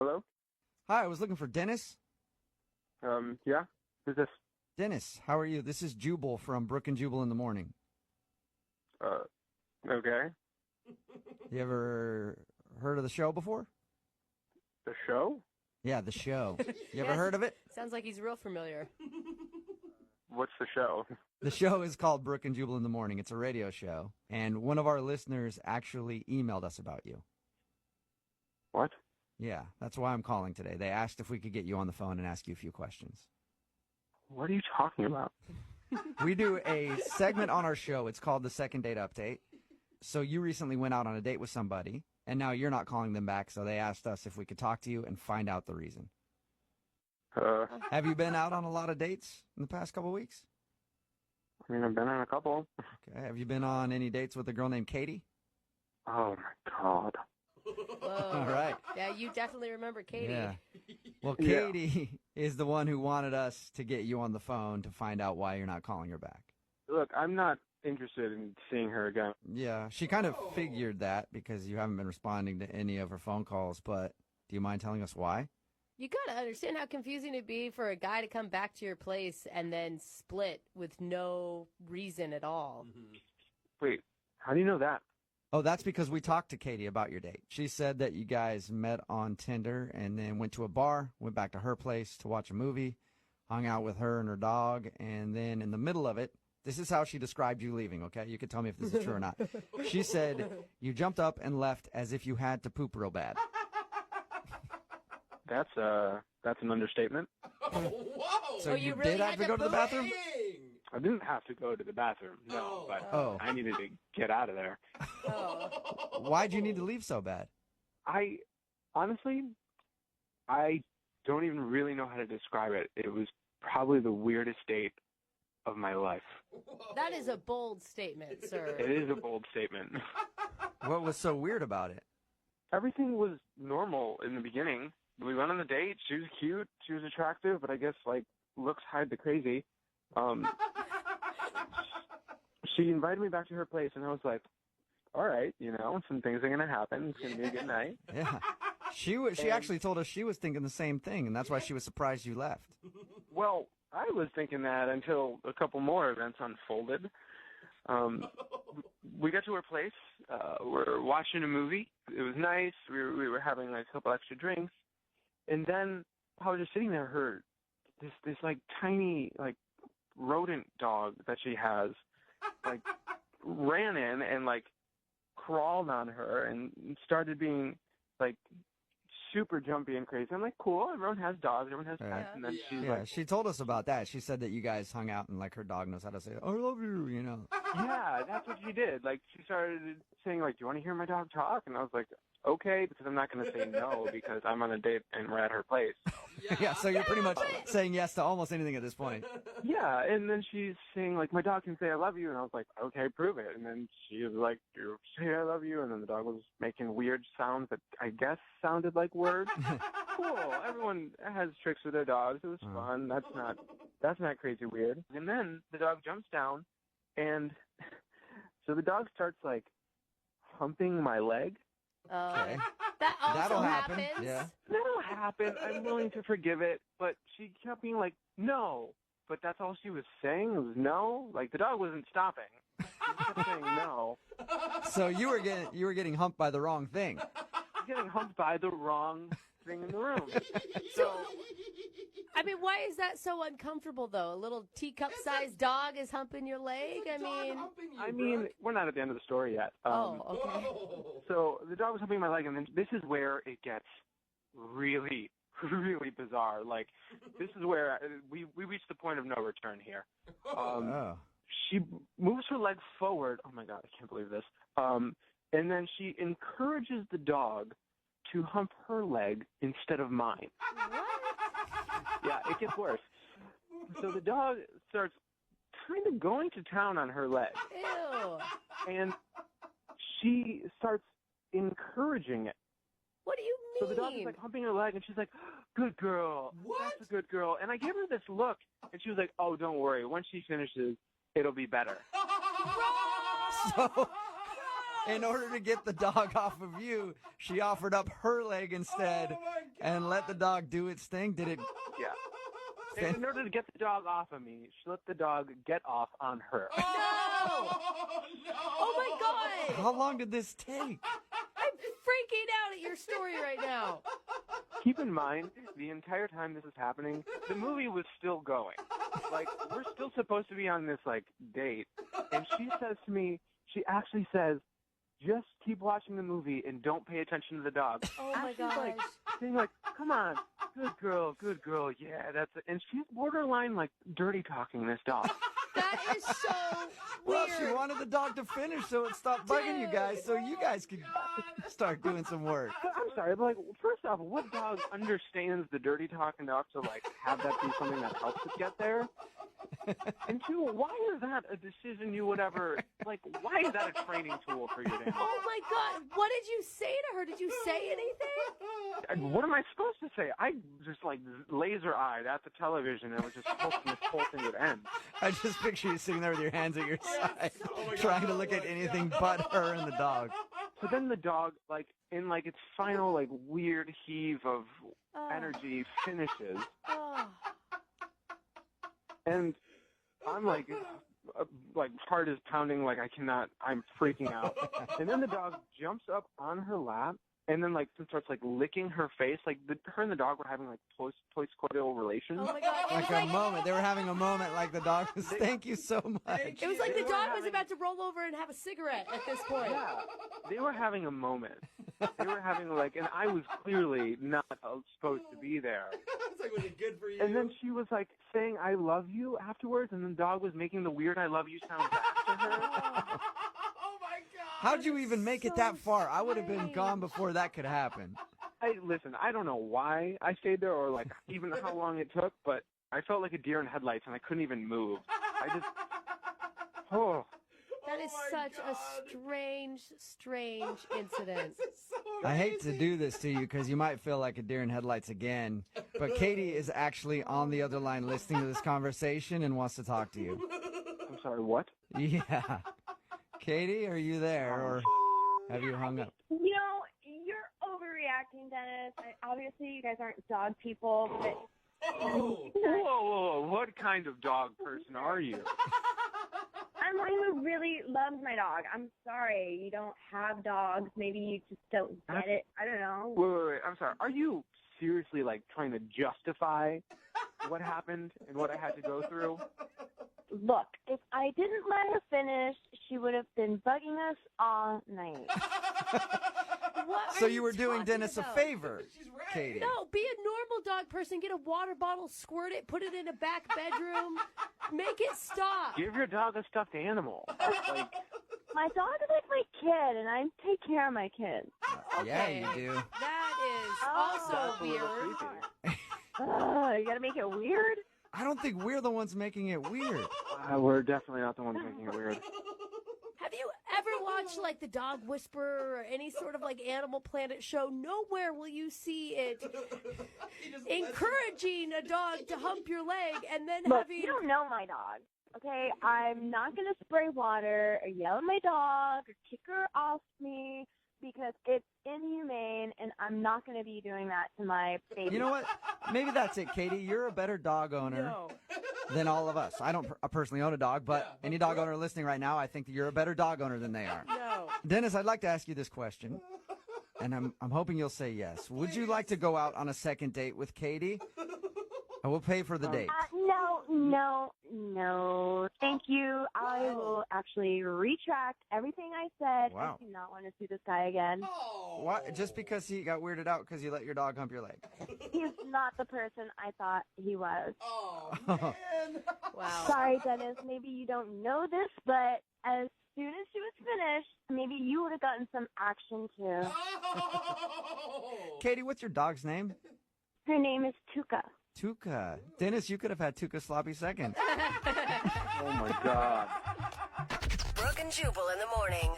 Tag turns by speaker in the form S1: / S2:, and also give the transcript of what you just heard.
S1: Hello?
S2: Hi, I was looking for Dennis.
S1: Yeah? Who's this?
S2: Dennis, how are you? This is Jubal from Brooke and Jubal in the Morning.
S1: Okay.
S2: You ever heard of the show before?
S1: The show?
S2: Yeah, the show. You ever
S3: Yes.
S2: heard of it?
S3: Sounds like he's real familiar.
S1: What's the show?
S2: The show is called Brooke and Jubal in the Morning. It's a radio show. And one of our listeners actually emailed us about you.
S1: What?
S2: Yeah, that's why I'm calling today. They asked if we could get you on the phone and ask you a few questions.
S1: What are you talking about?
S2: We do a segment on our show. It's called the Second Date Update. So you recently went out on a date with somebody, and now you're not calling them back, so they asked us if we could talk to you and find out the reason. Have you been out on a lot of dates in the past couple of weeks?
S1: I mean, I've been on a couple.
S2: Okay. Have you been on any dates with a girl named Katie?
S1: Oh, my God.
S3: Whoa.
S2: All right.
S3: Yeah, you definitely remember Katie.
S2: Yeah. Well,
S1: Yeah.
S2: Katie is the one who wanted us to get you on the phone to find out why you're not calling her back.
S1: Look, I'm not interested in seeing her again.
S2: Yeah, she kind of figured that because you haven't been responding to any of her phone calls, but do you mind telling us why?
S3: You gotta understand how confusing it'd be for a guy to come back to your place and then split with no reason at all.
S1: Wait, how do you know that?
S2: Oh, that's because we talked to Katie about your date. She said that you guys met on Tinder and then went to a bar, went back to her place to watch a movie, hung out with her and her dog, and then in the middle of it, this is how she described you leaving, okay? You can tell me if this is true or not. She said you jumped up and left as if you had to poop real bad.
S1: That's an understatement.
S4: Whoa!
S2: So
S3: you
S2: you
S3: really
S2: did have
S3: had
S2: to
S3: to
S2: go to the
S3: poop?
S2: bathroom?
S4: Dang!
S1: I didn't have to go to the bathroom, no, but
S2: Oh.
S1: I needed to get out of there.
S3: Oh.
S2: Why'd you need to leave so bad?
S1: Honestly, I don't even really know how to describe it. It was probably the weirdest date of my life.
S3: That is a bold statement, sir.
S1: It is a bold statement.
S2: What was so weird about it?
S1: Everything was normal in the beginning. We went on the date. She was cute. She was attractive, but I guess, like, looks hide the crazy. She invited me back to her place, and I was like, all right, some things are going to happen. It's going to be a good night.
S2: Yeah. She actually told us she was thinking the same thing, and that's why she was surprised you left.
S1: Well, I was thinking that until a couple more events unfolded. We got to her place. We're watching a movie. It was nice. We were having like a couple extra drinks, and then I was just sitting there. Her this like tiny like rodent dog that she has like ran in and like crawled on her and started being like super jumpy and crazy. I'm like, cool. Everyone has dogs. Everyone has pets.
S2: Right.
S1: And then she's
S2: Yeah,
S1: like,
S2: she told us about that. She said that you guys hung out and like her dog knows how to say, I love you,
S1: yeah, that's what she did. Like, she started saying, like, do you want to hear my dog talk? And I was like, okay, because I'm not going to say no because I'm on a date and we're at her place.
S2: Yeah, so you're pretty much saying yes to almost anything at this point.
S1: Yeah, and then she's saying, like, my dog can say I love you. And I was like, okay, prove it. And then she was like, you say I love you. And then the dog was making weird sounds that I guess sounded like words. Cool. Everyone has tricks with their dogs. It was fun. That's not crazy weird. And then the dog jumps down, and so the dog starts, like, humping my leg.
S2: Okay.
S3: That also
S2: That'll happen.
S3: happens.
S2: Yeah.
S1: That'll happen. I'm willing to forgive it. But she kept being like, no. But that's all she was saying was no. Like, the dog wasn't stopping. She kept saying no.
S2: So you were getting humped by the wrong thing.
S1: Getting humped by the wrong thing in the room. So,
S3: I mean, why is that so uncomfortable, though? A little teacup-sized dog is humping your leg?
S1: I mean, we're not at the end of the story yet.
S3: Okay.
S1: So the dog was humping my leg, and then this is where it gets really, really bizarre. Like, this is where we reached the point of no return here.
S2: Oh.
S1: She moves her leg forward. Oh, my God, I can't believe this. And then she encourages the dog to hump her leg instead of mine.
S3: What?
S1: Yeah, it gets worse. So the dog starts kind of going to town on her leg.
S3: Ew.
S1: And she starts encouraging it.
S3: What do you mean?
S1: So the dog is like humping her leg, and she's like, good girl.
S4: What?
S1: That's a good girl. And I gave her this look, and she was like, oh, don't worry. Once she finishes, it'll be better.
S2: in order to get the dog off of you, she offered up her leg instead and let the dog do its thing. Did it?
S1: Yeah. In order to get the dog off of me, she let the dog get off on her.
S3: No! Oh my God!
S2: How long did this take?
S3: I'm freaking out at your story right now.
S1: Keep in mind, the entire time this is happening, the movie was still going. Like, we're still supposed to be on this, like, date. And she says to me, she actually says, just keep watching the movie and don't pay attention to the dog.
S3: Oh my
S1: She's
S3: gosh.
S1: like, saying like, come on, good girl, yeah, that's it. And she's borderline, like, dirty talking this dog.
S3: That is so
S2: Well,
S3: weird.
S2: she wanted the dog to finish so it stopped bugging you guys, so you guys could start doing some work.
S1: But I'm sorry, but, like, first off, what dog understands the dirty talk enough to, like, have that be something that helps it get there? And two, why is that a decision you would ever, like, why is that a training tool for your animal?
S3: Oh my God. What did you say to her? Did you say anything?
S1: What am I supposed to say? I just, like, laser-eyed at the television and was just hoping this whole thing would end.
S2: I just picture you sitting there with your hands at your side, trying to look at anything but her and the dog.
S1: So then the dog, like, in, like, its final, like, weird heave of energy finishes.
S3: Oh.
S1: And I'm like heart is pounding, like I'm freaking out. And then the dog jumps up on her lap and then like starts like licking her face. Like her and the dog were having like post-coital relations.
S3: Oh my God.
S2: Like a moment. They were having a moment like the dog was, thank you so much.
S3: It was like the dog was about to roll over and have a cigarette at this point.
S1: Yeah, they were having a moment. They were having like, and I was clearly not supposed to be there.
S4: It's like, was it good for you?
S1: And then she was like saying "I love you" afterwards, and then the dog was making the weird "I love you" sound back to her.
S4: Oh my God.
S2: How'd you even make it that far? I would have been gone before that could happen.
S1: Listen, I don't know why I stayed there or like even how long it took, but I felt like a deer in headlights and I couldn't even move.
S3: That is such a strange incident.
S2: I hate to do this to you because you might feel like a deer in headlights again, but Katie is actually on the other line listening to this conversation and wants to talk to you.
S1: I'm sorry, what?
S2: Yeah. Katie, are you there or have you hung up?
S5: You know, you're overreacting, Dennis. Obviously, you guys aren't dog people, but...
S1: Whoa, what kind of dog person are you?
S5: I'm one who really loves my dog. I'm sorry, you don't have dogs. Maybe you just don't get it. I don't know.
S1: Wait, I'm sorry. Are you seriously, like, trying to justify what happened and what I had to go through?
S5: Look, if I didn't let her finish, she would have been bugging us all night.
S2: So you were doing
S3: talking
S2: Dennis
S3: about?
S2: a favor, Katie.
S3: No, be a normal dog person. Get a water bottle, squirt it, put it in a back bedroom. Make it stop.
S1: Give your dog a stuffed animal. Like,
S5: My dog is like my kid, and I take care of my kids.
S2: Yeah, you do.
S3: That is
S5: Oh.
S3: also
S1: that's a little
S3: weird.
S1: creepy.
S5: You gotta make it weird?
S2: I don't think we're the ones making it weird.
S1: We're definitely not the ones making it weird.
S3: Have you ever watched like the Dog Whisperer or any sort of like Animal Planet show? Nowhere will you see it encouraging a dog to hump your leg and then
S5: Look,
S3: having...
S5: you don't know my dog, okay? I'm not gonna spray water or yell at my dog or kick her off me because it's inhumane, and I'm not gonna be doing that to my baby.
S2: You know what? Maybe that's it, Katie. You're a better dog owner
S3: No.
S2: than all of us. I don't personally own a dog, but any dog owner listening right now, I think that you're a better dog owner than they are.
S3: No.
S2: Dennis, I'd like to ask you this question, and I'm hoping you'll say yes. Would you like to go out on a second date with Katie? I will pay for the date.
S5: No. Thank you. I will actually retract everything I said.
S2: Wow.
S5: I do not want to see this guy again.
S2: Why? Just because he got weirded out because you let your dog hump your leg?
S5: He's not the person I thought he was.
S4: Oh, man.
S3: Wow.
S5: Sorry, Dennis. Maybe you don't know this, but as soon as she was finished, maybe you would have gotten some action too.
S4: Oh.
S2: Katie, what's your dog's name?
S5: Her name is Tuka.
S2: Tuka. Dennis, you could have had Tuka sloppy second.
S1: Oh, my God.
S6: Brooke and Jubal in the morning.